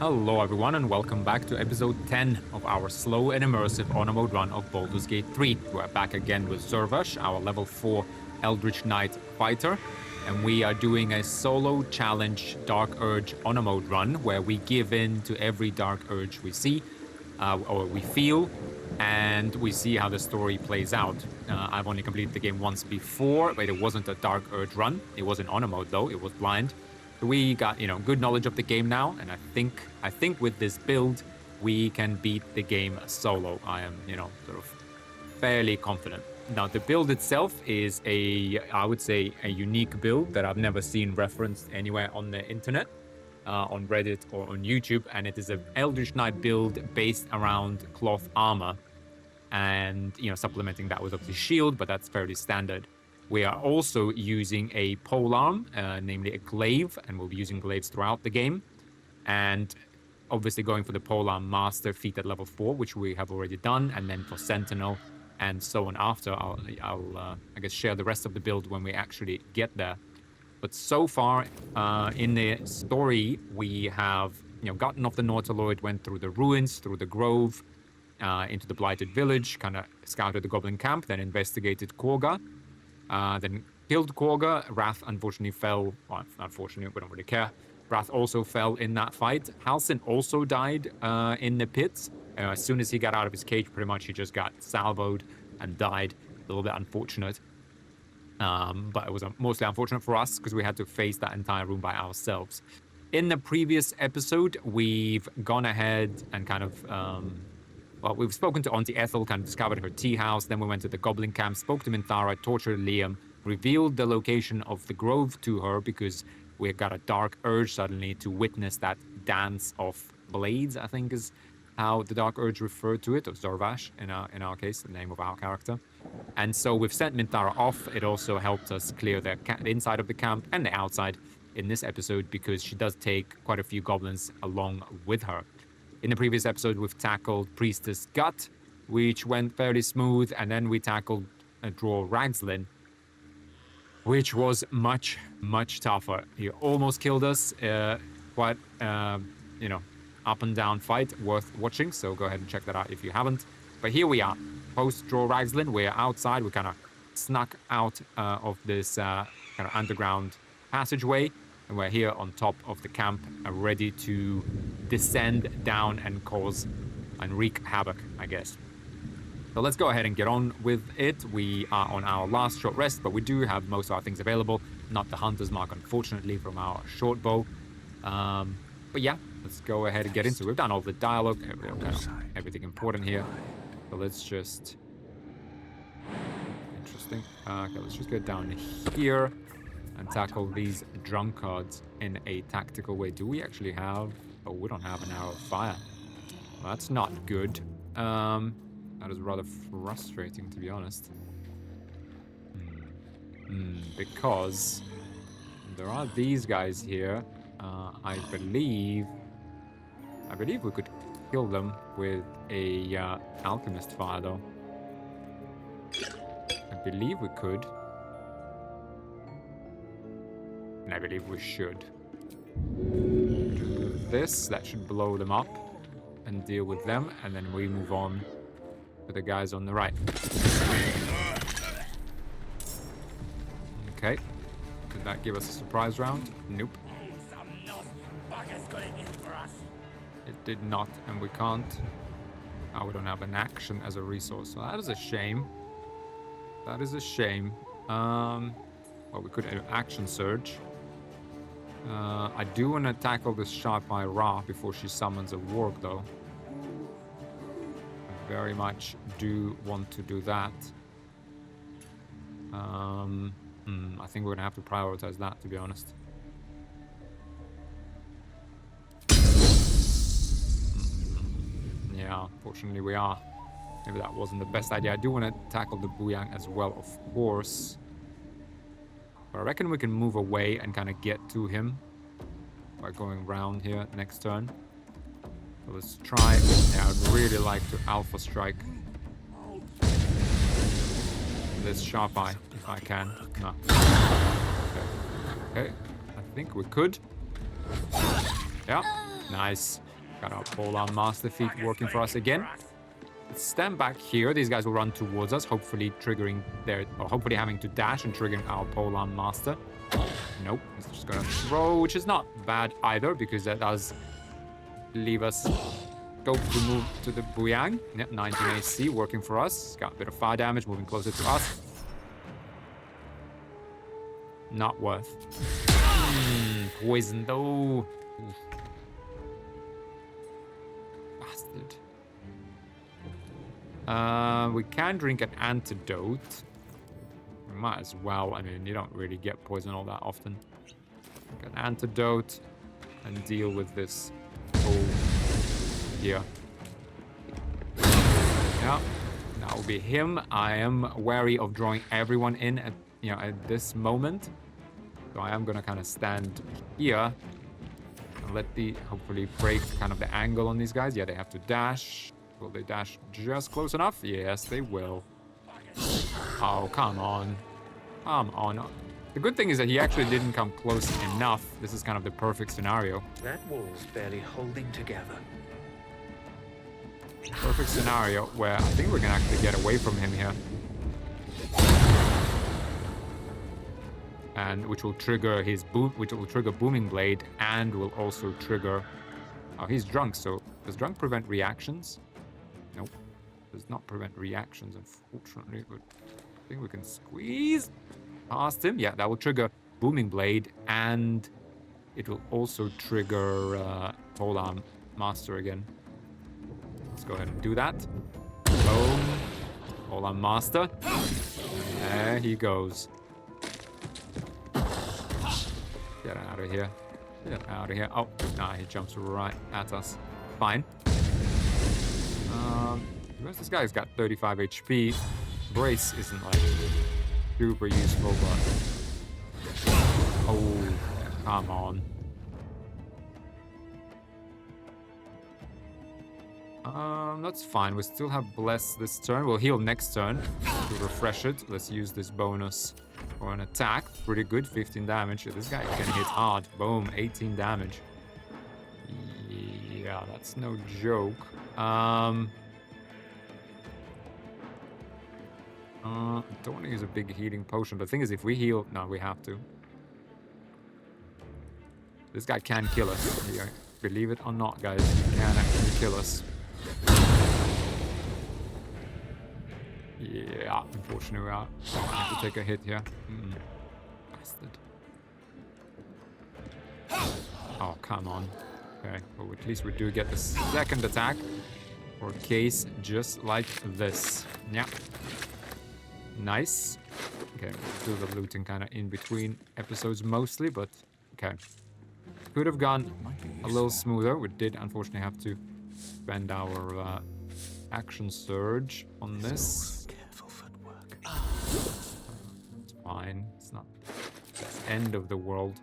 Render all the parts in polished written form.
Hello everyone and welcome back to episode 10 of our slow and immersive on mode run of Baldur's Gate 3. We're back again with Zervash, our level 4 Eldritch Knight fighter, and we are doing a solo challenge Dark Urge on mode run where we give in to every dark urge we see or we feel, and we see how the story plays out. I've only completed the game once before, but it wasn't a dark urge run. It wasn't on mode though, it was blind. We got, good knowledge of the game now, and I think with this build, we can beat the game solo. I am, sort of fairly confident. Now, the build itself is I would say, a unique build that I've never seen referenced anywhere on the internet, on Reddit or on YouTube, and it is an Eldritch Knight build based around cloth armor, and, supplementing that with obviously shield, but that's fairly standard. We are also using a polearm, namely a glaive, and we'll be using glaives throughout the game. And obviously going for the polearm master feat at level 4, which we have already done, and then for sentinel, and so on after. I'll I guess, share the rest of the build when we actually get there. But so far, in the story, we have, gotten off the Nautiloid, went through the ruins, through the grove, into the blighted village, kind of scouted the goblin camp, then investigated Korga. Then killed Korga. Wrath unfortunately fell. Well, unfortunately, we don't really care. Wrath also fell in that fight. Halsin also died in the pits. As soon as he got out of his cage, pretty much he just got salvoed and died. A little bit unfortunate. But it was mostly unfortunate for us because we had to face that entire room by ourselves. In the previous episode, we've gone ahead and kind of... we've spoken to Auntie Ethel, kind of discovered her tea house, then we went to the Goblin camp, spoke to Minthara, tortured Liam, revealed the location of the grove to her because we got a dark urge suddenly to witness that dance of blades, I think is how the dark urge referred to it, or Zervash in our case, the name of our character. And so we've sent Minthara off. It also helped us clear the inside of the camp and the outside in this episode because she does take quite a few goblins along with her. In the previous episode, we've tackled Priestess Gut, which went fairly smooth, and then we tackled Draw Ragslin, which was much, much tougher. He almost killed us. Quite, up and down fight, worth watching, so go ahead and check that out if you haven't. But here we are, post Draw Ragslin. We're outside. We kind of snuck out of this kind of underground passageway. And we're here on top of the camp, ready to descend down and cause and wreak havoc, I guess. So let's go ahead and get on with it. We are on our last short rest, but we do have most of our things available. Not the Hunter's Mark, unfortunately, from our short bow. But yeah, let's go ahead and get into it. We've done all the dialogue, everything important here. So let's just... Interesting. Okay, let's just get down here and tackle these drunkards in a tactical way. Do we actually have... Oh, we don't have an arrow of fire. Well, that's not good. That is rather frustrating, to be honest. Because there are these guys here. I believe we could kill them with a alchemist fire, though. I believe we could. And I believe we should. Do this, that should blow them up and deal with them, and then we move on to the guys on the right. Okay. Did that give us a surprise round? Nope. It did not, and we can't. Oh, we don't have an action as a resource, so that is a shame. That is a shame. Well, we could action surge. I do want to tackle this Sharp-Eye Ra before she summons a warg, though. I very much do want to do that. I think we're going to have to prioritize that, to be honest. Yeah, fortunately we are. Maybe that wasn't the best idea. I do want to tackle the Buyang as well, of course. But I reckon we can move away and kind of get to him by going round here next turn. So let's try. Yeah, I'd really like to alpha strike this sharp eye if I can. No. Okay. I think we could. Yeah. Nice. Got our polar master feet working for us again. Let's stand back here. These guys will run towards us, hopefully triggering their, or hopefully having to dash and triggering our polar master. Nope, he's just gonna throw, which is not bad either, because that does leave us scope to move to the Buyang. Yep, 19 AC working for us. Got a bit of fire damage, moving closer to us. Not worth. Poison though. Oof. Bastard. We can drink an antidote. We might as well. I mean, you don't really get poison all that often. Drink an antidote and deal with this hole here. Yeah, that will be him. I am wary of drawing everyone in at at this moment. So I am gonna kind of stand here and let the hopefully break kind of the angle on these guys. Yeah, they have to dash. Will they dash just close enough? Yes, they will. Oh, come on. Come on. The good thing is that he actually didn't come close enough. This is kind of the perfect scenario. That wall's barely holding together. Perfect scenario where I think we can actually get away from him here. And which will trigger his booming blade, and will also trigger. Oh, he's drunk, so does drunk prevent reactions? Nope. Does not prevent reactions, unfortunately, but I think we can squeeze past him. Yeah, that will trigger booming blade, and it will also trigger polearm master again. Let's go ahead and do that. Boom. Polearm master. There he goes. Get out of here. Get out of here. Oh, nah, he jumps right at us. Fine. This guy's got 35 HP. Brace isn't like super useful, but oh, come on. That's fine. We still have Bless this turn. We'll heal next turn to refresh it. Let's use this bonus for an attack. Pretty good, 15 damage. This guy can hit hard. Boom, 18 damage. Yeah, that's no joke. Don't want to use a big healing potion, but the thing is, if we heal... No, we have to. This guy can kill us. Yeah, believe it or not, guys, he can actually kill us. Yeah, unfortunately, we are going to have to take a hit here. Bastard. Oh, come on. Okay, well, at least we do get the second attack for a case just like this. Yeah. Nice. Okay, we'll do the looting kind of in between episodes mostly, but okay. Could have gone a little smoother. We did unfortunately have to spend our action surge on this. Careful footwork. It's fine. It's not the end of the world.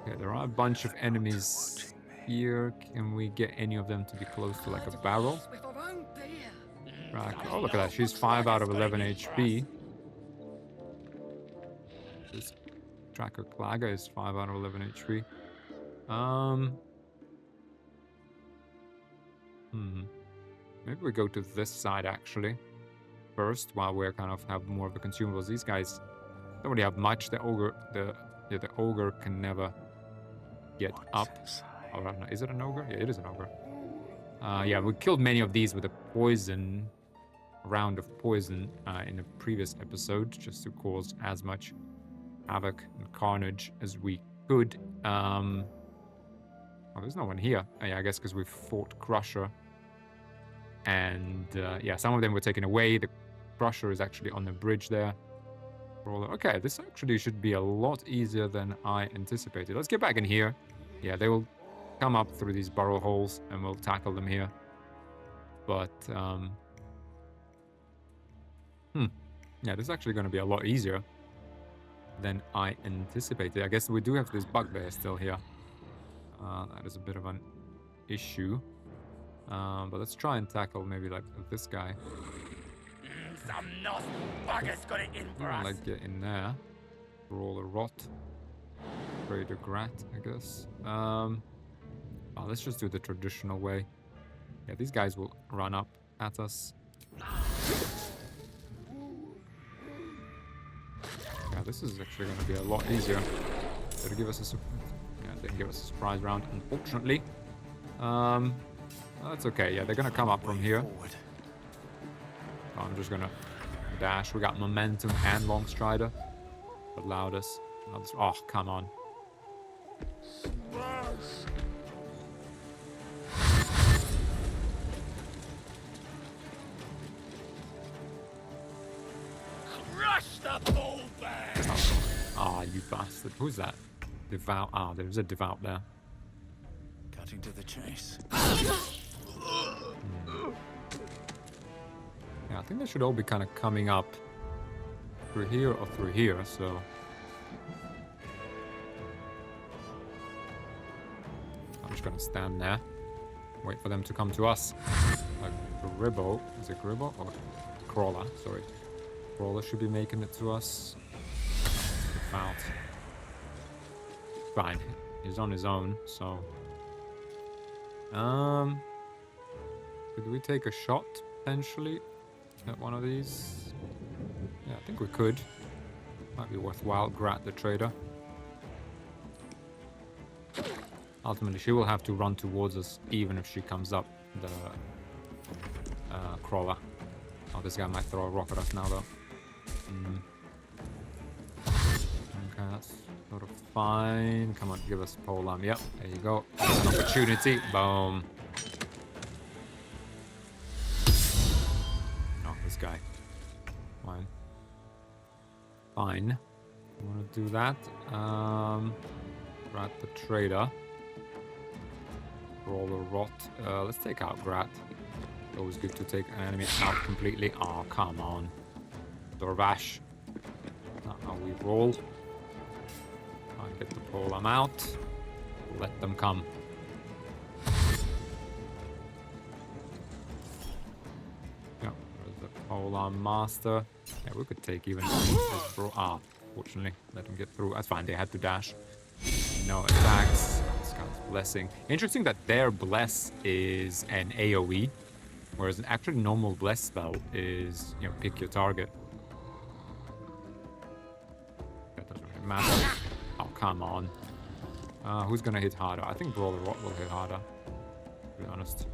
Okay, there are a bunch of enemies here. Can we get any of them to be close to like a barrel? Right. Oh, look at that. She's 5 out of 11 HP. This Tracker Clagger is 5 out of 11 HP. Maybe we go to this side actually first, while we're kind of have more of the consumables. These guys don't really have much. The ogre, the ogre can never get up. Oh, no, is it an ogre? Yeah, it is an ogre. Yeah, we killed many of these with a poison round of poison in a previous episode, just to cause as much havoc and carnage as we could. Oh, there's no one here. Oh, yeah, I guess because we fought Crusher. And yeah, some of them were taken away. The Crusher is actually on the bridge there. Okay, this actually should be a lot easier than I anticipated. Let's get back in here. Yeah, they will come up through these burrow holes and we'll tackle them here. But, yeah, this is actually going to be a lot easier than I anticipated. I guess we do have this bugbear still here. That is a bit of an issue. But let's try and tackle maybe like this guy. Some nasty bugger's got it in for us. Like get in there. Roll a rot. Spray the grat, I guess. Oh, let's just do the traditional way. Yeah, these guys will run up at us. Yeah, this is actually going to be a lot easier. Did it give us a didn't give us a surprise round, unfortunately. That's okay. Yeah, they're going to come up from here. So I'm just going to dash. We got momentum and long strider. Allowed us. Oh, come on. Crush the bullbag! Ah, you bastard. Who's that? Devout. Ah, there's a devout there. Cutting to the chase. Yeah, I think they should all be kind of coming up through here or through here, so... I'm just gonna stand there. Wait for them to come to us. Like Gribbo. Is it Gribbo? Or Crawler, sorry. Crawler should be making it to us. Devout. Fine. He's on his own, so... Could we take a shot, potentially, at one of these? Yeah, I think we could. Might be worthwhile. Grat the trader. Ultimately, she will have to run towards us, even if she comes up the crawler. Oh, this guy might throw a rock at us now, though. Okay, that's sort of fine. Come on, give us a pole arm. Yep, there you go. That's an opportunity. Boom. Oh, this guy. Fine. Fine. I want to do that. Grat the trader. Roller rot. Let's take out Grat. Always good to take an enemy out completely. Oh, come on. Dorvash. Not how we roll. Try and get the pole arm out. Let them come. Yeah, there's the pole arm master. Yeah, we could take even this bro. Ah, fortunately, let them get through. That's fine, they had to dash. No attacks. Scout's blessing. Interesting that their bless is an AoE, whereas an actual normal bless spell is, you know, pick your target. That doesn't really matter. Oh, come on. Who's gonna hit harder? I think Brawler Rot will hit harder, to be honest.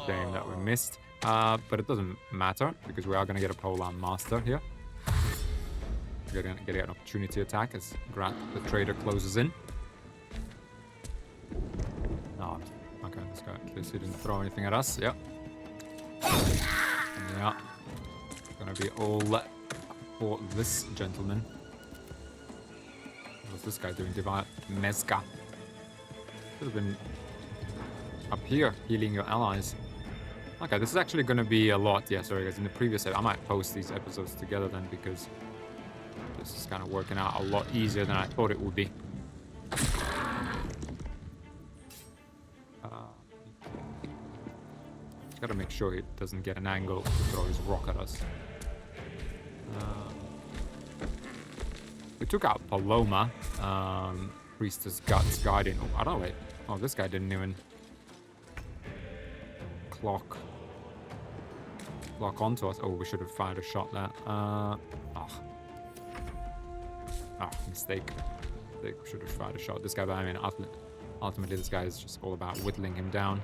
Shame that we missed. But it doesn't matter, because we are gonna get a polearm master here. We're gonna get an opportunity attack as Grat the trader closes in. Oh, okay, this guy at least he didn't throw anything at us. Yeah. Yeah. Gonna be all for this gentleman. What's this guy doing? Divine Mezca. Should have been up here healing your allies. Okay, this is actually gonna be a lot. Yeah, sorry guys. In the previous episode, I might post these episodes together then, because this is kind of working out a lot easier than I thought it would be. Just gotta make sure he doesn't get an angle to throw his rock at us. We took out Paloma. Priestess Guts Guardian. Oh, I don't know, wait. Oh, this guy didn't even clock onto us. Oh, we should have fired a shot there. Mistake. We should have fired a shot. This guy, but I mean, ultimately, this guy is just all about whittling him down.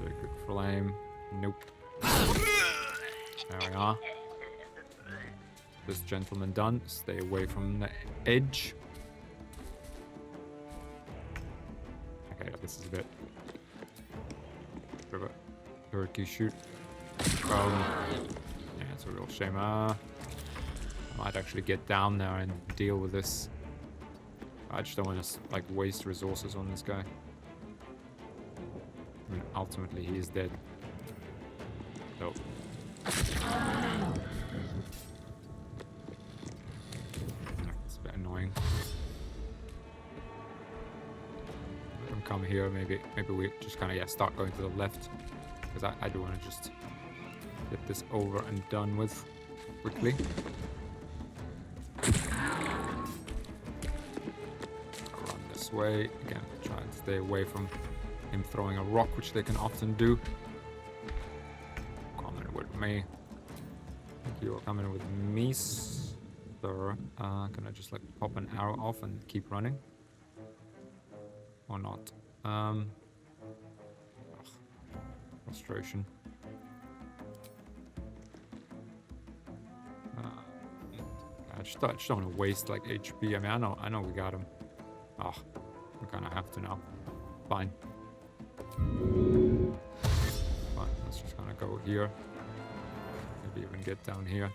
Very quick flame. Nope. There we are. This gentleman done. Stay away from the edge. Okay, this is a bit of a turkey shoot. Yeah, it's a real shame. I might actually get down there and deal with this. I just don't want to like waste resources on this guy. I mean, ultimately he is dead. So. It's a bit annoying. Let him come here. Maybe we just kind of start going to the left, because I do want to just get this over and done with quickly. this way. Again, try and stay away from him throwing a rock, which they can often do. Coming with me. You're coming with me, sir. Can I just like pop an arrow off and keep running? Or not? Frustration. I just don't want to waste like HP. I mean, I know we got him. Oh, we kind of have to now. Fine. Fine. Let's just kind of go here. Maybe even get down here.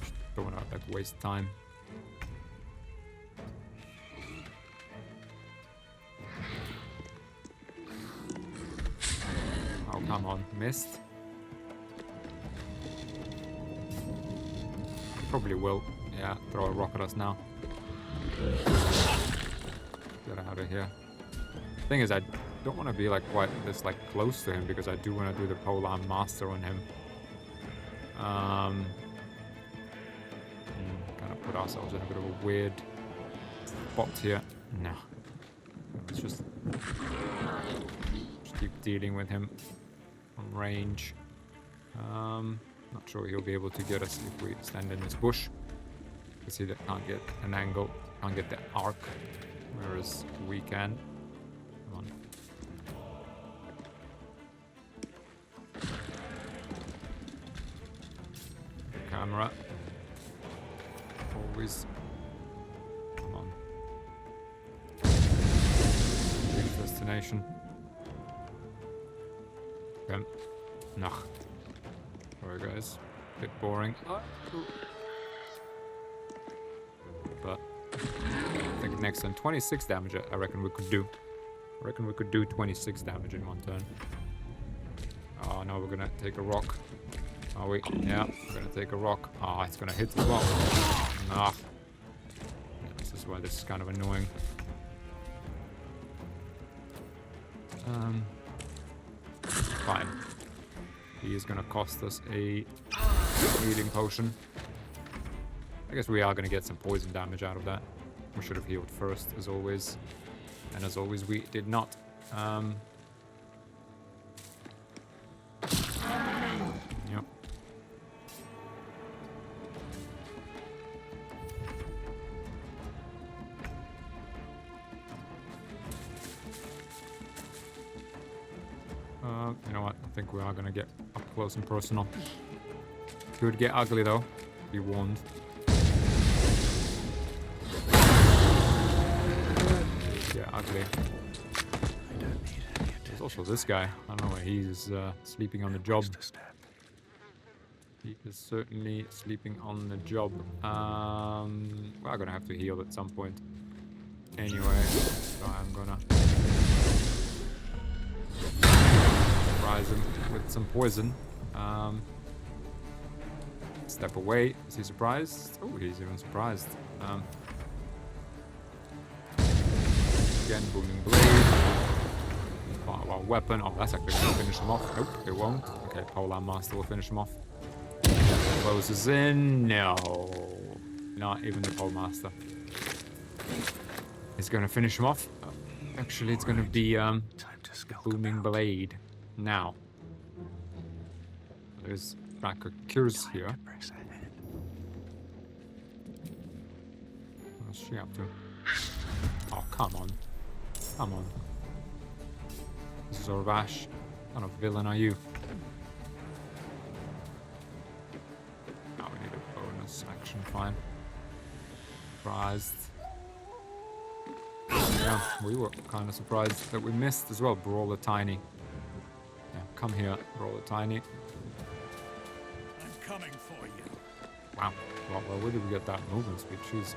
Just don't want to like waste time. Oh, come on. Missed. Probably will. Yeah, throw a rock at us now. Get out of here. Thing is, I don't want to be like quite this like close to him because I do want to do the polar master on him. Kind of put ourselves in a bit of a weird spot here. No. Let's just keep dealing with him from range. Not sure he'll be able to get us if we stand in this bush. You see that can't get an angle, can't get the arc, whereas we can. Come on. Camera. Always. Come on. Reach destination. Okay. No. Sorry guys, bit boring. But I think next turn 26 damage I reckon we could do. I reckon we could do 26 damage in one turn. Oh no, we're gonna take a rock. Are we? Yeah, we're gonna take a rock. Ah, it's gonna hit the rock. Ah. This is why this is kind of annoying. Fine. He is going to cost us a healing potion. I guess we are going to get some poison damage out of that. We should have healed first, as always. And as always, we did not. Yep. You know what? I think we are going to get up close and personal. Could get ugly though. Be warned. Get ugly. There's also this guy. I don't know where he's sleeping on the job. He is certainly sleeping on the job. We're going to have to heal at some point. Anyway, so I'm gonna surprise him with some poison. Step away. Is he surprised? Oh, he's even surprised. Again, booming blade. Part of our weapon. Oh, that's actually going to finish him off. Nope, it won't. Okay, Polar Master will finish him off. Closes in. No. Not even the Pole Master. Is going to finish him off. Actually, it's going to be booming blade. Now. There's Tracker Cures here. What's she up to? Oh, come on. Come on. This is Orvash. What kind of villain are you? Now we need a bonus action, fine. Surprised. Yeah, we were kind of surprised that we missed as well. Brawler Tiny. Yeah, come here, Brawler Tiny. I'm coming for you. Wow. Well, where did we get that movement speed? Jeez.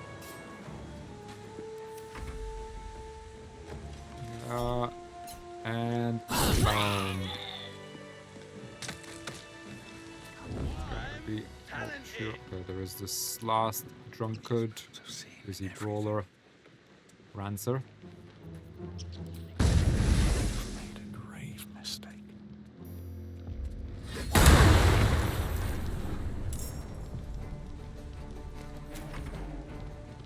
And sure. Okay, there is this last drunkard, busy brawler, Rancer. Made a grave mistake.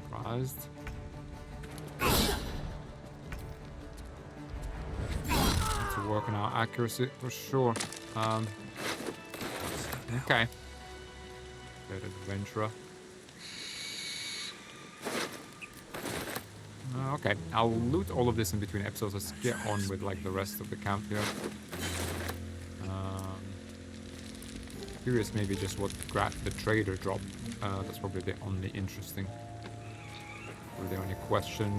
Surprised. work on our accuracy for sure. Okay. Dead adventurer. Okay, I'll loot all of this in between episodes. Let's get on with like the rest of the camp here. Curious maybe just what the trader dropped. That's probably the only interesting. Or the only question.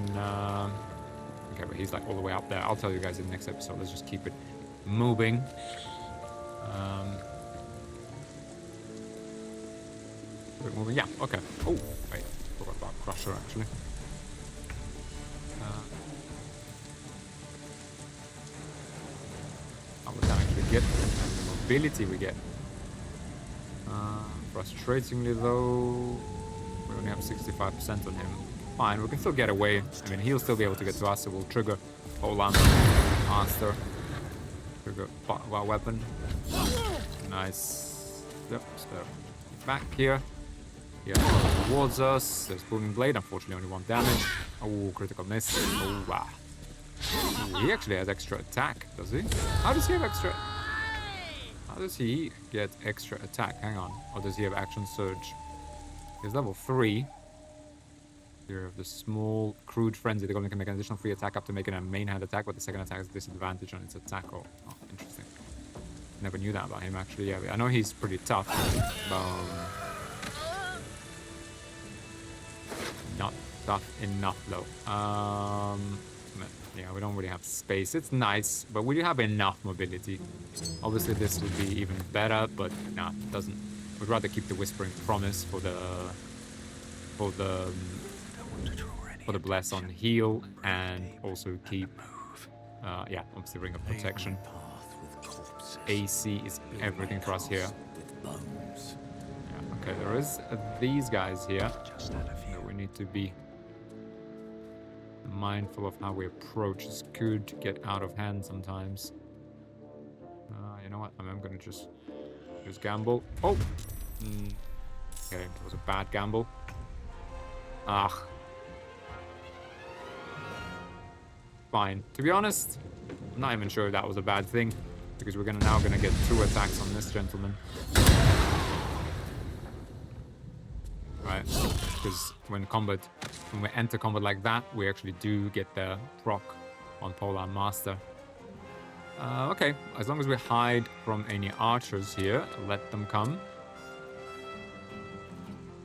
Okay, but he's like all the way up there. I'll tell you guys in the next episode. Let's just keep it moving. Keep it moving. Yeah, okay. Oh, wait. Forgot about Crusher actually. How much damage we get? The mobility we get. Frustratingly though, we only have 65% on him. Fine, we can still get away. I mean, he'll still be able to get to us, so we'll trigger Polearm Master. Trigger our weapon. Nice. Yep, so back here. Yeah, towards us. There's Booming Blade, unfortunately only 1 damage. Oh, critical miss. Oh, wow. Ooh, he actually has extra attack, does he? How does he have extra... How does he get extra attack? Hang on. Or does he have action surge? He's level 3. Here of the small crude frenzy. The Goblin can make an additional free attack up to making a main hand attack, but the second attack has disadvantage on its attack. Oh, interesting. Never knew that about him actually. Yeah, I know he's pretty tough. Not tough enough though. Yeah, we don't really have space. It's nice, but we do have enough mobility. Obviously, this would be even better, but nah, it doesn't. We'd rather keep the Whispering Promise for the bless on heal, and also keep yeah, obviously Ring of Protection. AC is everything for us here. Yeah, okay, there is these guys here that we need to be mindful of how we approach. This could get out of hand sometimes. You know what? I'm gonna just gamble. Oh! Okay, it was a bad gamble. Ah. Fine. To be honest, I'm not even sure if that was a bad thing, because we're now gonna get 2 attacks on this gentleman. Right? Because when we enter combat like that, we actually do get the proc on Polearm Master. Okay, as long as we hide from any archers here, let them come.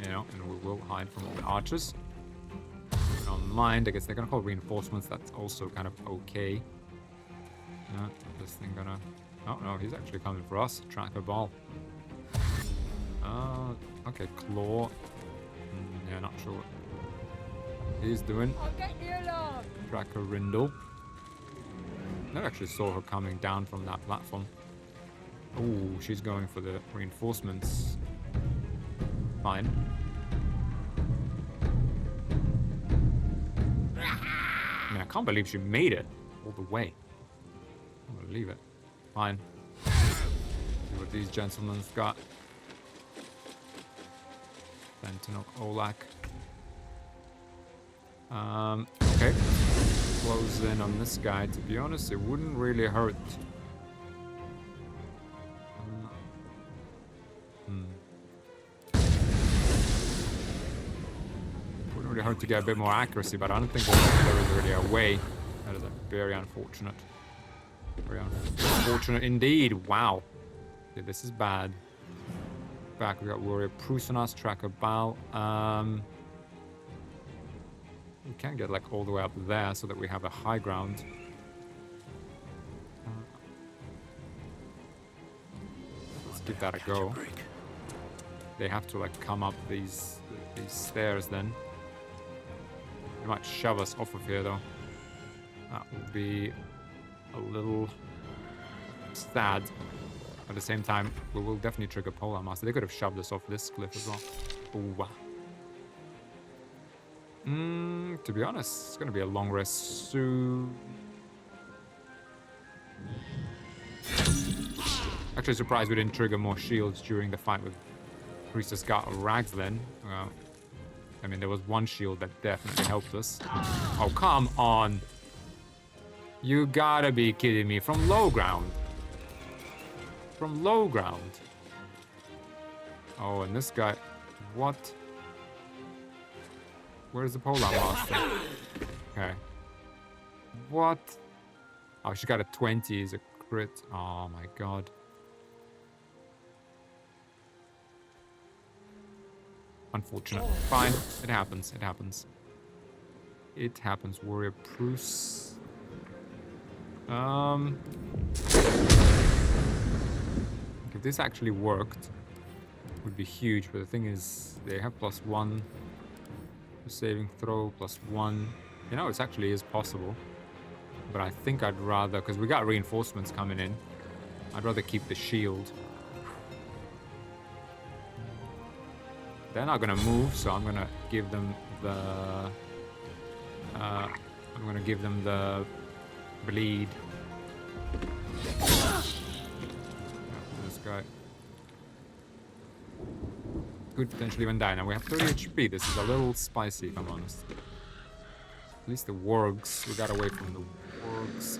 You know, and we will hide from all the archers. I don't mind. I guess they're gonna call reinforcements. That's also kind of okay. This thing gonna... Oh no, he's actually coming for us. Tracker ball. Okay, claw. Yeah, not sure what he's doing. Tracker Rindle. I actually saw her coming down from that platform. Oh, she's going for the reinforcements. Fine. I mean, I can't believe she made it all the way. I can't believe it. Fine. See what these gentlemen's got. Sentinel Olak. Okay. Close in on this guy. To be honest, it wouldn't really hurt. Wouldn't really hurt to get a bit more accuracy, but I don't think there is really a way. That is very unfortunate. Very unfortunate indeed. Wow. Okay, this is bad. Back, we got Warrior Prus on us, Tracker Bal. We can get like all the way up there so that we have a high ground. Let's give that a go. They have to like come up these stairs then. They might shove us off of here though. That would be a little sad. At the same time, we will definitely trigger Polearm Master. They could have shoved us off this cliff as well. Ooh, wow. To be honest, it's gonna be a long rest soon. Actually surprised we didn't trigger more shields during the fight with Priestess Gar or Rags then. I mean, there was one shield that definitely helped us. Oh, come on! You gotta be kidding me. From low ground. From low ground. Oh, and this guy... What? Where's the polearm master? Okay. What? Oh, she got a 20 as a crit. Oh my god. Unfortunate. Fine. It happens. It happens. It happens. Warrior Bruce. If this actually worked, it would be huge. But the thing is, they have +1 saving throw, +1. You know, it actually is possible. But I think I'd rather, because we got reinforcements coming in, I'd rather keep the shield. They're not gonna move, so I'm gonna give them the bleed. This guy could potentially even die. Now we have 30 HP. This is a little spicy, if I'm honest. At least the wargs. We got away from the wargs.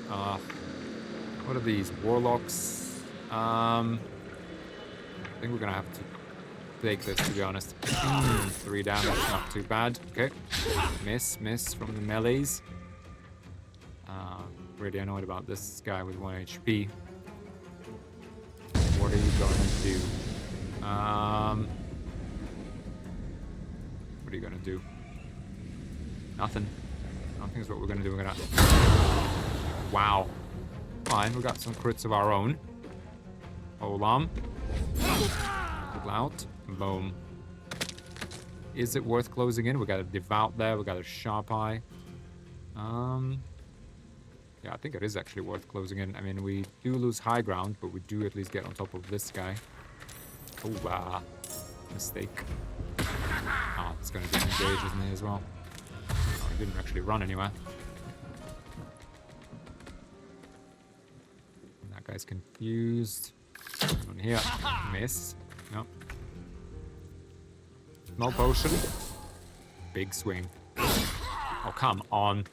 What are these? Warlocks. I think we're gonna have to take this, to be honest. 3 damage, not too bad. Okay. Miss from the melees. Really annoyed about this guy with 1 HP. What are you gonna do? What are you gonna do? Nothing. Nothing is what we're gonna do. We're gonna... Wow. Fine, we got some crits of our own. Olam. Pull out. Boom. Is it worth closing in? We got a Devout there. We got a Sharp Eye. Yeah, I think it is actually worth closing in. I mean, we do lose high ground, but we do at least get on top of this guy. Oh, mistake. Ah, it's going to be engaged, isn't he, as well? Oh, he didn't actually run anywhere. That guy's confused. One here. Miss. Nope. Small potion. Big swing. Oh, come on.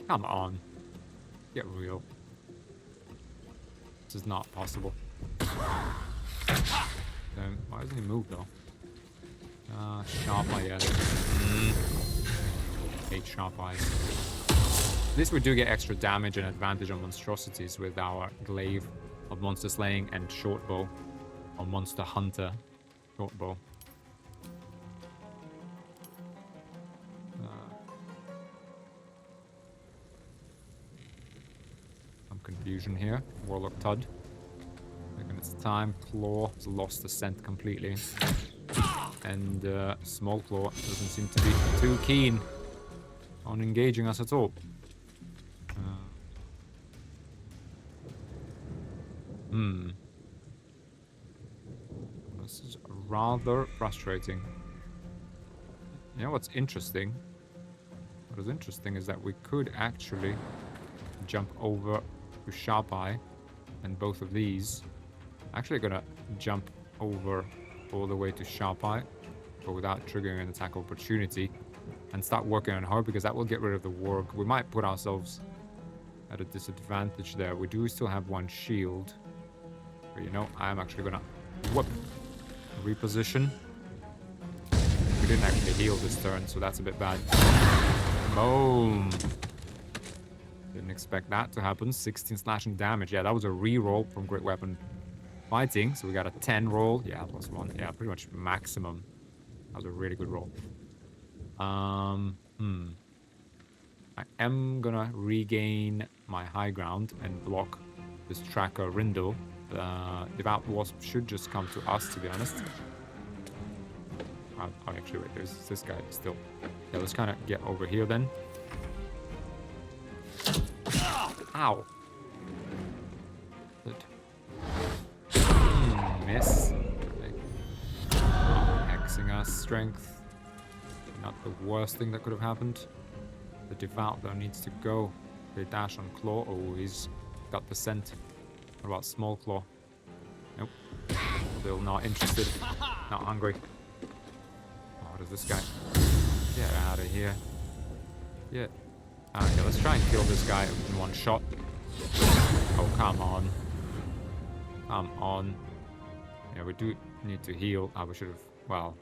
Come on. Get real. This is not possible. Why doesn't he move, though? Sharp Eye, yeah. Hate Sharp Eyes. At least we do get extra damage and advantage on monstrosities with our Glaive of Monster Slaying and Shortbow on Monster Hunter Shortbow. Some confusion here. Warlock Tud. Taking its time. Claw has lost the scent completely. And Small Claw doesn't seem to be too keen on engaging us at all. This is rather frustrating. You know what's interesting? What is interesting is that we could actually jump over to Sharp Eye and both of these. Actually gonna jump over all the way to Sharp Eye, but without triggering an attack opportunity, and start working on her, because that will get rid of the warg. We might put ourselves at a disadvantage there. We do still have 1 shield. But you know, I am actually gonna reposition. We didn't actually heal this turn, so that's a bit bad. Boom! Didn't expect that to happen. 16 slashing damage. Yeah, that was a reroll from Great Weapon Fighting. So we got a 10 roll. Yeah, +1. Yeah, pretty much maximum. That was a really good roll. I am gonna regain my high ground and block this tracker Rindle. The Devout Wasp should just come to us, to be honest. Oh, actually, wait, there's this guy still. Yeah, let's kind of get over here then. Ow. Good. Miss. Hexing us. Strength. Not the worst thing that could have happened. The Devout, though, needs to go. They dash on Claw. Oh, he's got the scent. What about Small Claw? Nope. Still not interested. Not hungry. Oh, what is this guy? Get out of here. Get Okay, let's try and kill this guy in one shot. Oh, come on. Come on. Yeah, we do need to heal. We should have... Well...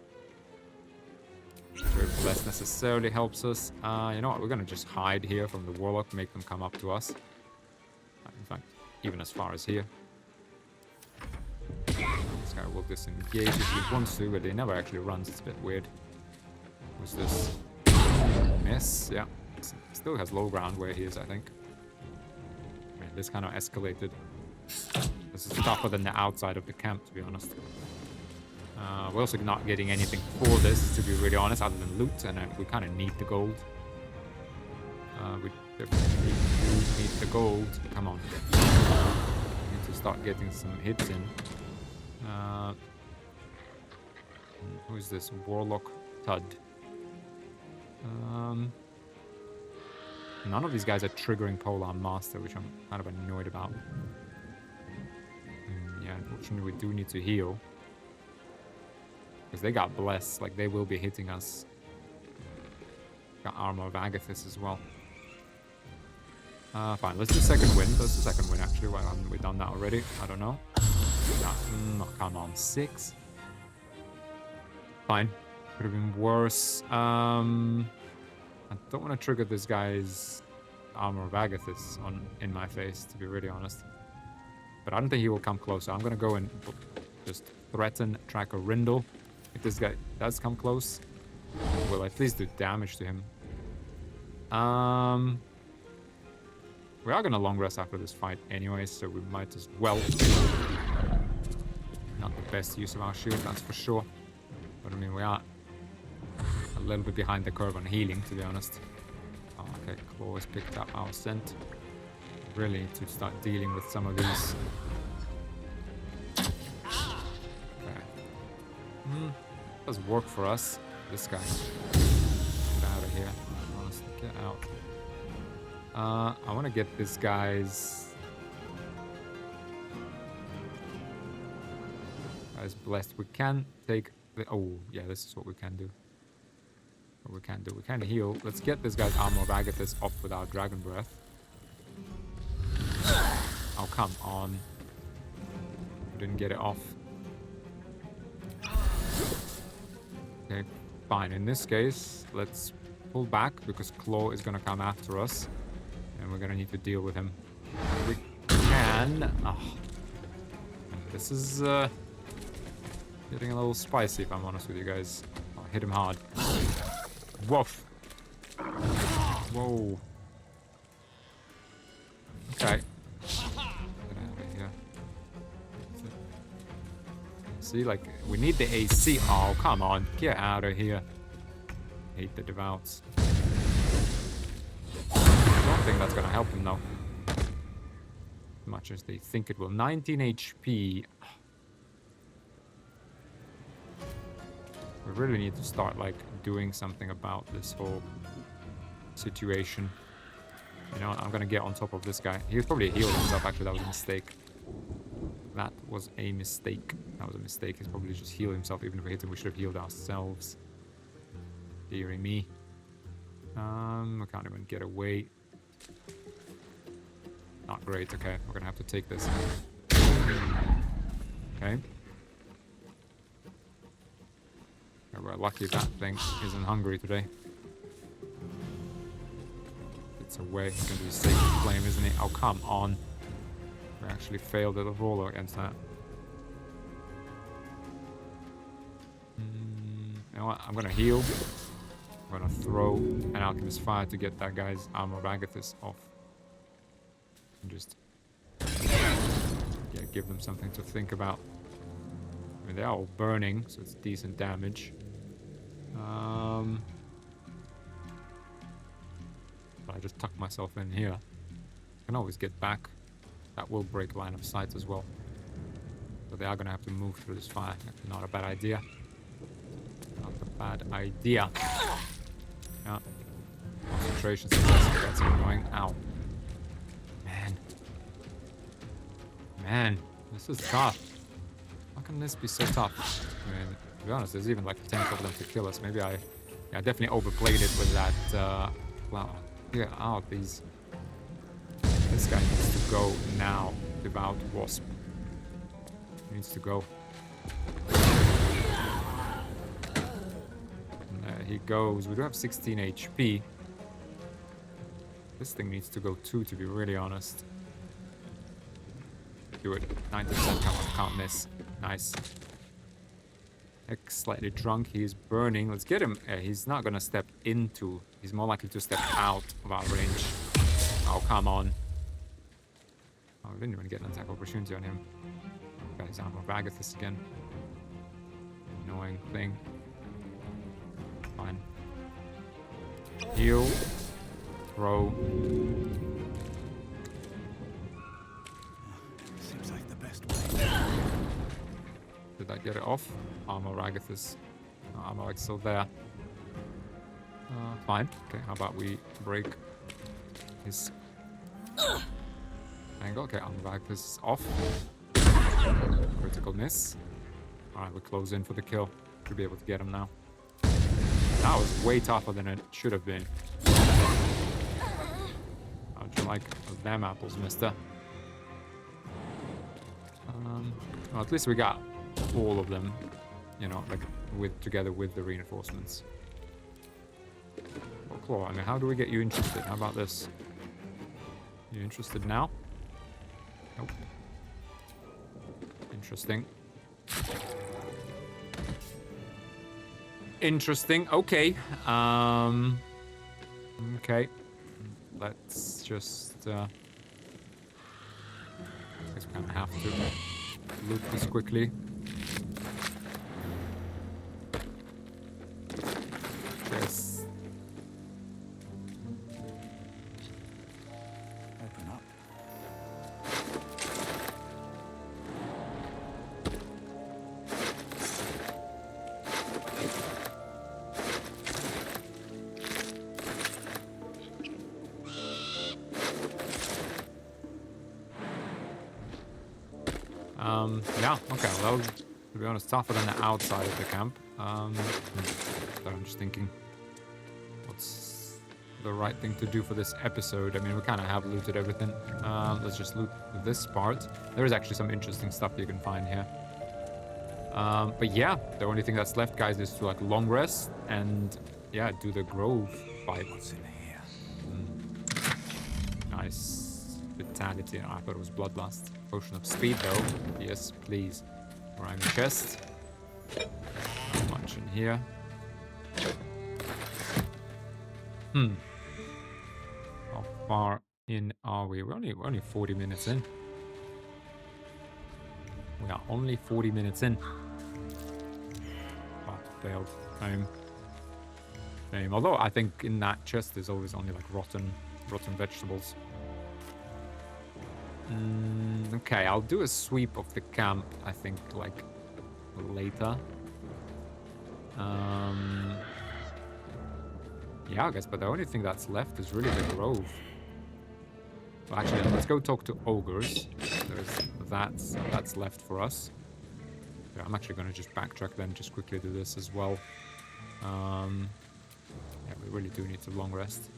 Less necessarily helps us. You know what? We're gonna just hide here from the warlock, make them come up to us. In fact, even as far as here. This guy will disengage if he wants to, but he never actually runs. It's a bit weird. Who's this? Miss, yeah. Still has low ground where he is, I think. I mean, this kind of escalated. This is tougher than the outside of the camp, to be honest. We're also not getting anything for this, to be really honest, other than loot, and we kind of need the gold. We definitely do need the gold. Come on. We need to start getting some hits in. Who is this? Warlock Tud. None of these guys are triggering Polar Master, which I'm kind of annoyed about. Yeah, unfortunately we do need to heal. Because they got blessed, like they will be hitting us. Got Armor of Agathis as well. Fine, let's do second wind. Let's do second wind actually. Why haven't we done that already? I don't know. No, come on, 6. Fine. Could have been worse. I don't want to trigger this guy's Armor of Agathis in my face, to be really honest. But I don't think he will come closer. I'm gonna go and just threaten Tracker Rindle. If this guy does come close, we'll at least do damage to him. We are gonna long rest after this fight anyway, so we might as well. Not the best use of our shield, that's for sure. But I mean, we are a little bit behind the curve on healing, to be honest. Oh, okay, Claw has picked up our scent. Really need to start dealing with some of these. Does work for us. This guy. Get out of here. Honestly, get out. I want to get this guy's blessed. We can take the... Oh, yeah, this is what we can do. What we can do. We can heal. Let's get this guy's Armor of Agathis off with our Dragon Breath. Oh, come on. Didn't get it off. Okay, fine. In this case, let's pull back because Claw is going to come after us. And we're going to need to deal with him. We can. Oh. This is getting a little spicy, if I'm honest with you guys. I'll hit him hard. Woof. Whoa. Okay. Get out of here. See, like, we need the AC. Oh, come on. Get out of here. Hate the devouts. I don't think that's gonna help him, though. As much as they think it will. 19 HP. We really need to start, like, doing something about this whole situation. You know, I'm gonna get on top of this guy. He was probably healed himself. Actually, that was a mistake. That was a mistake. That was a mistake. He's probably just healed himself. Even if we hit him, we should have healed ourselves. Dearie me. We can't even get away. Not great. Okay, we're gonna have to take this. Okay. We're lucky that thing isn't hungry today. It's away. It's gonna be a safe flame, isn't it? Oh, come on. We actually failed at a roller against that. You know what? I'm gonna heal. I'm gonna throw an Alchemist Fire to get that guy's Armor of Agathis off. And just give them something to think about. I mean, they're all burning, so it's decent damage. But I just tuck myself in here. I can always get back. That will break line of sight as well. So they are going to have to move through this fire. Not a bad idea. Not a bad idea. Yeah. Concentration suppressor. That's annoying. Ow. Man. This is tough. How can this be so tough? I mean, to be honest, there's even like 10 of them to kill us. Maybe I definitely overplayed it with that flower. Get out these. This guy needs to go now. Devout Wasp. Needs to go. And there he goes. We do have 16 HP. This thing needs to go too, to be really honest. Do it. 90%. Come on, can't miss. Nice. Hex slightly drunk. He is burning. Let's get him. He's not gonna step into. He's more likely to step out of our range. Oh, come on. Oh, we didn't even get an attack opportunity on him. Got his armor of Agathis again. Annoying thing. Fine. Heal. Throw. Seems like the best way. Did I get it off? Armor of Agathis. No, armor is still there. Fine. Okay, how about we break his angle? Okay, armor of Agathis is off. Critical miss. Alright, we're close in for the kill. Should be able to get him now. That was way tougher than it should have been. How'd you like them apples, mister? Well, at least we got all of them, you know, like together with the reinforcements. Well, Claw, I mean, how do we get you interested? How about this? You interested now? Nope. Interesting. Interesting. Okay. Okay. Let's just. I guess we kind of have to loot this quickly. Yes. Open up. Yeah, okay, well, to be honest, tougher than the outside of the camp. So I'm just thinking, what's the right thing to do for this episode? I mean, we kind of have looted everything. Let's just loot this part. There is actually some interesting stuff you can find here. But yeah, the only thing that's left, guys, is to like long rest and yeah, do the grove fight. What's in here? Nice. Vitality. Oh, I thought it was Bloodlust. Potion of speed, though. Yes, please. Rhyme chest. Not much in here. How far in are we? We're only 40 minutes in. We are only 40 minutes in. Oh, failed. Same. Although I think in that chest there's always only like rotten vegetables. Okay, I'll do a sweep of the camp, I think, like, later. Yeah, I guess, but the only thing that's left is really the grove. Well, actually, let's go talk to ogres. That's left for us. Yeah, I'm actually going to just backtrack then, just quickly do this as well. Yeah, we really do need to long rest.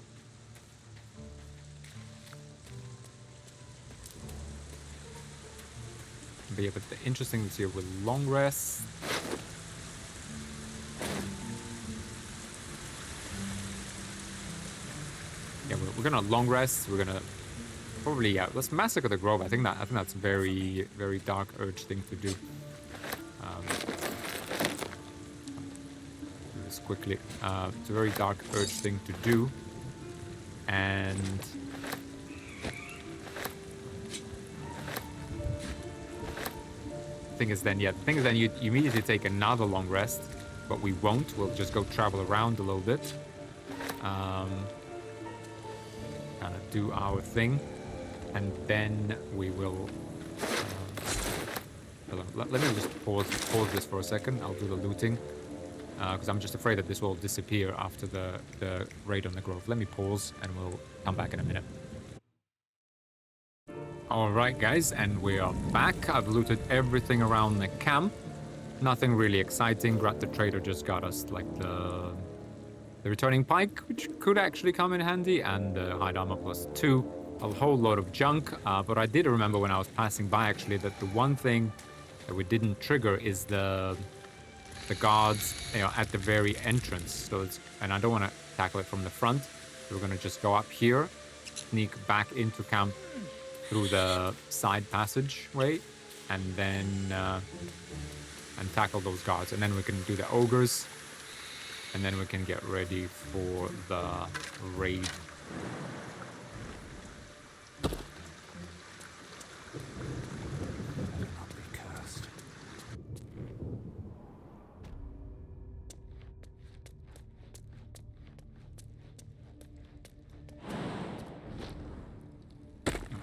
But yeah, but the interesting is here with long rest. Yeah, we're gonna long rest. We're gonna probably, yeah, let's massacre the grove. I think that's very, very dark urge thing to do. Do this quickly. It's a very dark urge thing to do, and the thing is then you immediately take another long rest, but we won't. We'll just go travel around a little bit, kind of do our thing, and then we will. Let me just pause this for a second. I'll do the looting because I'm just afraid that this will disappear after the raid on the grove. Let me pause, and we'll come back in a minute. Alright guys, and we are back. I've looted everything around the camp. Nothing really exciting. Grat the Trader just got us like the the returning pike, which could actually come in handy, and hide armor +2. A whole lot of junk, but I did remember when I was passing by actually that the one thing that we didn't trigger is the guards, at the very entrance. So it's, and I don't want to tackle it from the front. So we're gonna just go up here, sneak back into camp through the side passageway, and then and tackle those guards, and then we can do the ogres, and then we can get ready for the raid. Not be cursed.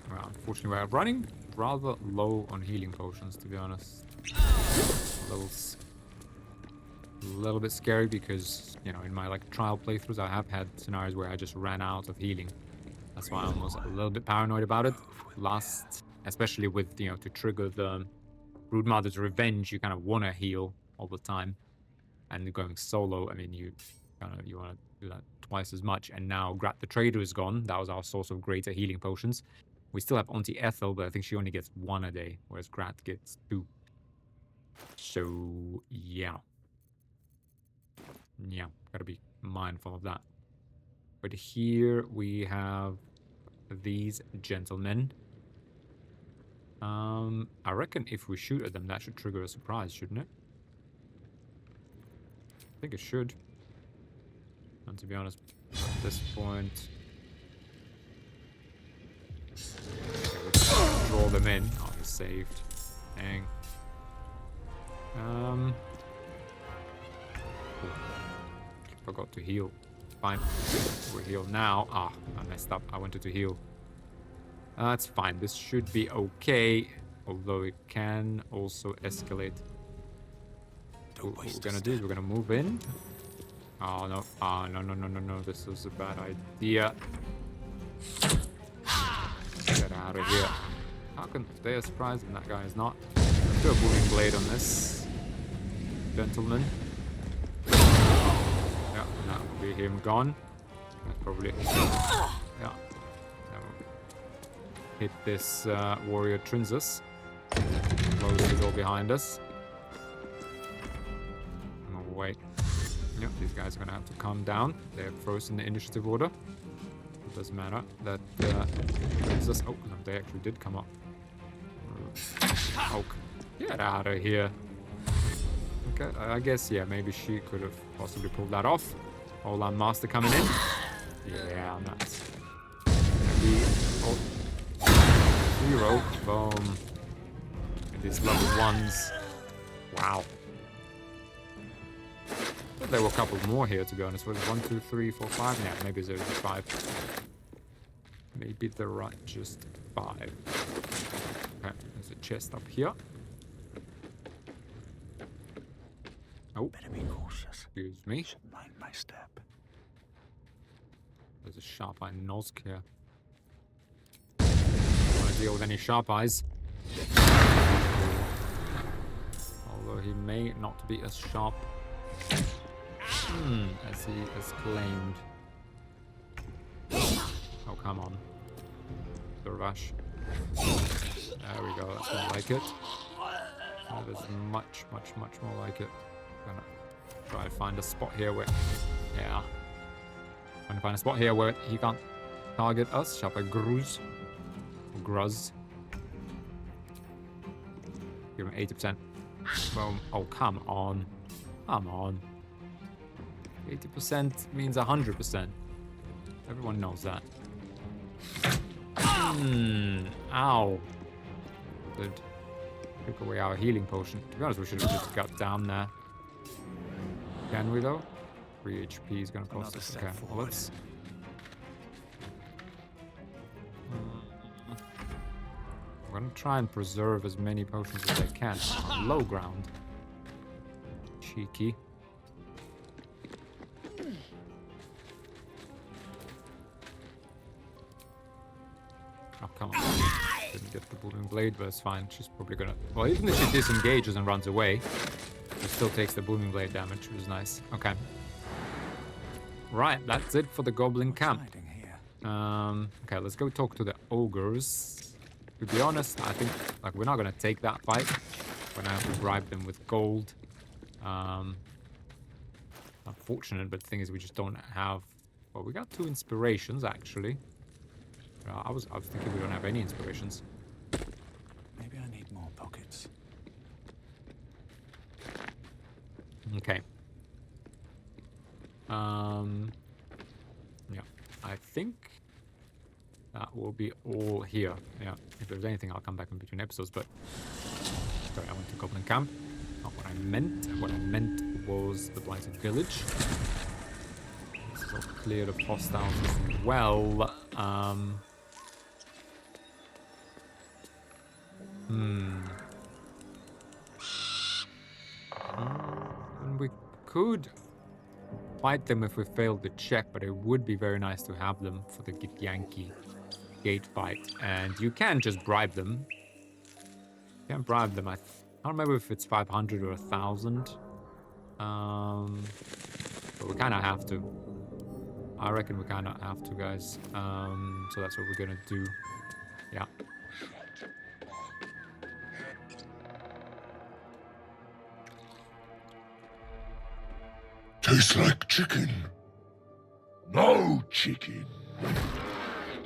Well, unfortunately, we're running rather low on healing potions, to be honest. A little bit scary because, in my trial playthroughs, I have had scenarios where I just ran out of healing. That's why I'm also a little bit paranoid about it. Especially with, to trigger the Broodmother's Revenge, you kind of want to heal all the time. And going solo, I mean, you want to do that twice as much. And now Grat the Trader is gone. That was our source of greater healing potions. We still have Auntie Ethel, but I think she only gets 1 a day, whereas Grat gets 2. So, yeah. Yeah, gotta be mindful of that. But here we have these gentlemen. I reckon if we shoot at them, that should trigger a surprise, shouldn't it? I think it should. And to be honest, at this point... Okay, we just draw them in. Oh, he's saved. Dang. Forgot to heal. Fine. We're healed now. Ah, I messed up. I wanted to heal. That's fine. This should be okay. Although it can also escalate. What we're gonna do is we're gonna move in. Oh no. Ah, no. This is a bad idea. Get out of here. How can they are surprised and that guy is not? Let's do a booming blade on this gentleman. Yeah, that will be him gone. That's probably... Yeah. Hit this warrior Trinzus. Close the door behind us. No, wait. Yep, these guys are gonna have to calm down. They're first in the initiative order. It doesn't matter. That Trinzus... Oh, no, they actually did come up. Oh, get out of here. Okay, I guess, yeah, maybe she could have possibly pulled that off. Olan Master coming in. Yeah, that's... Maybe... 0. Boom. And these level 1s. Wow. But there were a couple more here, to be honest. Was 1, 2, 3, 4, 5? Yeah, maybe there's 5. Maybe there are just 5. Okay, there's a chest up here. Oh, Better be cautious. excuse me. Should mind my step. There's a sharp eye Nosk here. Don't want to deal with any sharp eyes. Although he may not be as sharp as he has claimed. Oh, come on. Durvash. There we go, that's more like it. That is much more like it. Gonna try to find a spot here where... Yeah. Trying to find a spot here where he can't target us. Sharp eye Gruz. Gruz. Give him 80%. Boom. Oh, come on. Come on. 80% means 100%. Everyone knows that. Ow. Good. Took away our healing potion. To be honest, we should have just got down there. Can we though? 3 HP is gonna cost us. Okay, well, let's... I'm gonna try and preserve as many potions as I can on low ground. Cheeky. Oh, come on. Didn't get the booming blade, but it's fine. She's probably gonna... Well, even if she disengages and runs away, it still takes the booming blade damage, which is nice. Okay. Right, that's it for the Goblin camp. Hiding here. Okay, let's go talk to the ogres. To be honest, I think like we're not gonna take that fight. We're gonna have to bribe them with gold. Unfortunate, but the thing is, we just don't have. Well, we got 2 inspirations actually. I was thinking we don't have any inspirations. Maybe I need more pockets. Okay. Yeah, I think that will be all here. Yeah, if there's anything, I'll come back in between episodes, but sorry, I went to Goblin Camp. Not what I meant. What I meant was the Blighted Village. This is all cleared of hostiles as well. And we could fight them if we failed the check, but it would be very nice to have them for the Githyanki gate fight. And you can just bribe them. You can bribe them. I don't remember if it's 500 or 1,000. But we kind of have to. I reckon we kind of have to, guys. So that's what we're gonna do. Yeah. Tastes like chicken. No chicken.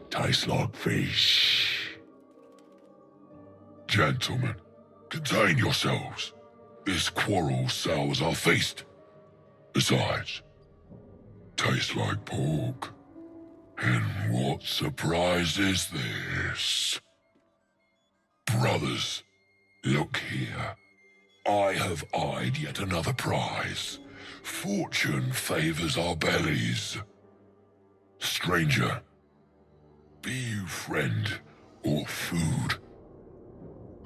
Tastes like fish. Gentlemen, contain yourselves. This quarrel sours our feast. Besides, tastes like pork. And what surprise is this? Brothers, look here. I have eyed yet another prize. Fortune favors our bellies. Stranger, be you friend or food.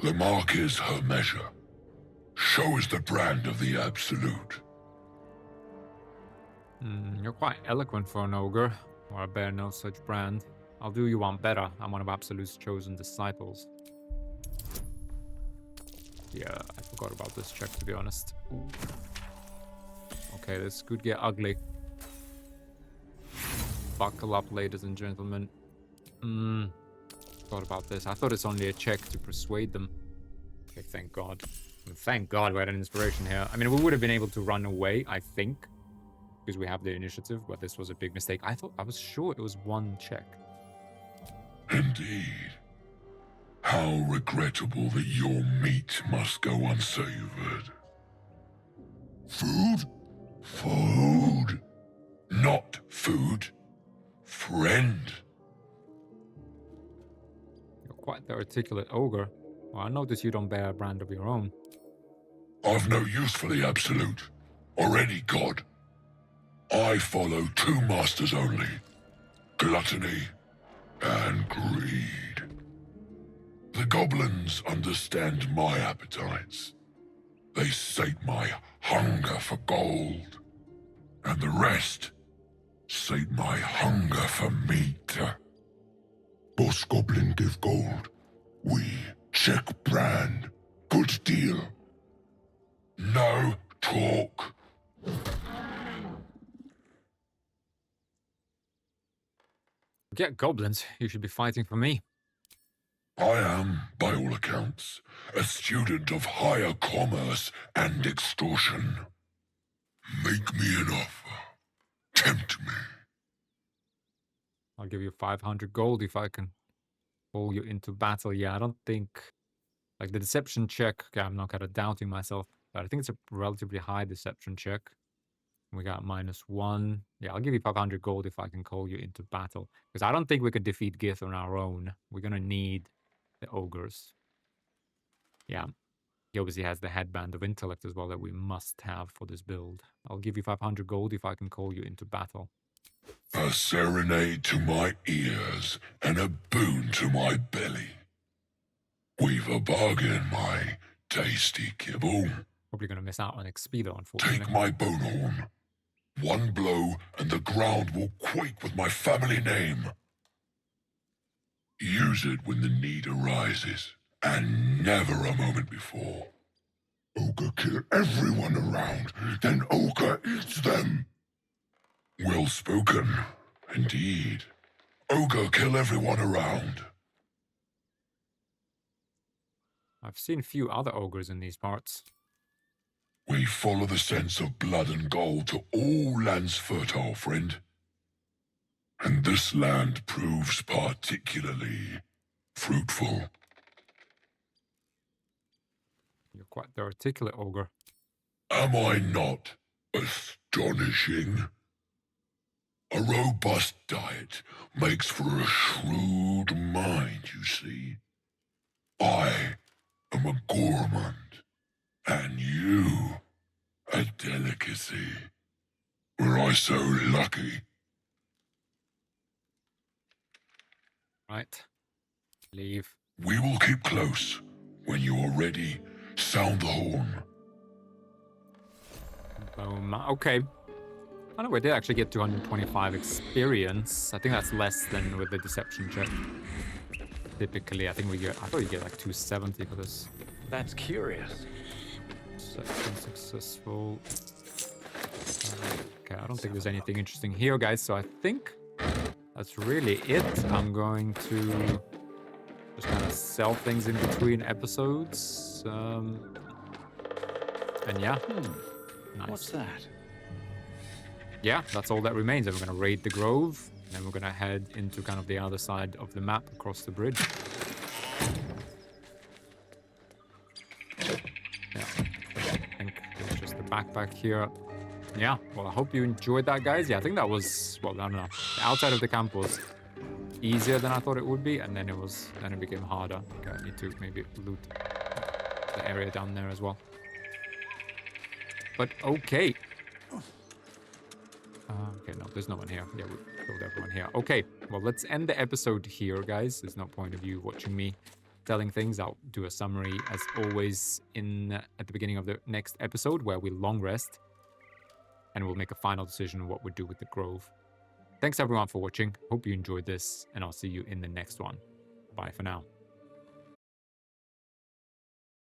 The mark is her measure. Show us the brand of the absolute. You're quite eloquent for an ogre, or I bear no such brand. I'll do you one better. I'm one of Absolute's chosen disciples. Yeah, I forgot about this check, to be honest. Ooh. Okay, this could get ugly. Buckle up, ladies and gentlemen. Thought about this. I thought it's only a check to persuade them. Okay, thank God. Thank God we had an inspiration here. I mean, we would have been able to run away, I think, because we have the initiative, but this was a big mistake. I was sure it was 1 check. Indeed. How regrettable that your meat must go unsavored. Food? Food. Not food. Friend. You're quite the articulate ogre. Well, I notice you don't bear a brand of your own. I've no use for the absolute, or any god. I follow 2 masters only. Gluttony and greed. The goblins understand my appetites. They sate my hunger for gold. And the rest sate my hunger for meat. Boss Goblin give gold. We check brand. Good deal. No talk. Get goblins. You should be fighting for me. I am, by all accounts, a student of higher commerce and extortion. Make me an offer. Tempt me. I'll give you 500 gold if I can pull you into battle. Yeah, I don't think... Like, the deception check... Okay, I'm not kind of doubting myself, but I think it's a relatively high deception check. We got -1. Yeah, I'll give you 500 gold if I can call you into battle. Because I don't think we could defeat Gith on our own. We're gonna need the ogres. Yeah. He obviously has the headband of intellect as well that we must have for this build. I'll give you 500 gold if I can call you into battle. A serenade to my ears and a boon to my belly. We've a bargain, my tasty kibble. Probably gonna miss out on XP though, unfortunately. Take my bone horn. 1 blow and the ground will quake with my family name. Use it when the need arises, and never a moment before. Ogre kill everyone around, then Ogre eats them. Well spoken, indeed. Ogre, kill everyone around. I've seen a few other ogres in these parts. We follow the sense of blood and gold to all lands fertile, friend. And this land proves particularly fruitful. You're quite the articulate ogre. Am I not astonishing? A robust diet makes for a shrewd mind, you see. I am a gourmand, and you a delicacy. Were I so lucky? Right. Leave. We will keep close. When you are ready, sound the horn. Boom. Okay. I know we did actually get 225 experience. I think that's less than with the deception check. Typically, I think we get. I thought you get like 270 for this. That's curious. Deception successful. Okay, I don't think there's anything interesting here, guys. So I think that's really it. I'm going to just kind of sell things in between episodes. And yeah. Nice. What's that? Yeah, that's all that remains. And we're going to raid the Grove, and then we're going to head into kind of the other side of the map across the bridge. Yeah, I think there's just the backpack here. Yeah, well, I hope you enjoyed that, guys. Yeah, I think that was, well, I don't know. The outside of the camp was easier than I thought it would be, and then it became harder. Okay, I need to maybe loot the area down there as well. But okay. Okay, no, there's no one here. Yeah, we killed everyone here. Okay, well, let's end the episode here, guys. There's no point of you watching me telling things. I'll do a summary, as always, at the beginning of the next episode, where we long rest. And we'll make a final decision on what we do with the Grove. Thanks, everyone, for watching. Hope you enjoyed this, and I'll see you in the next one. Bye for now.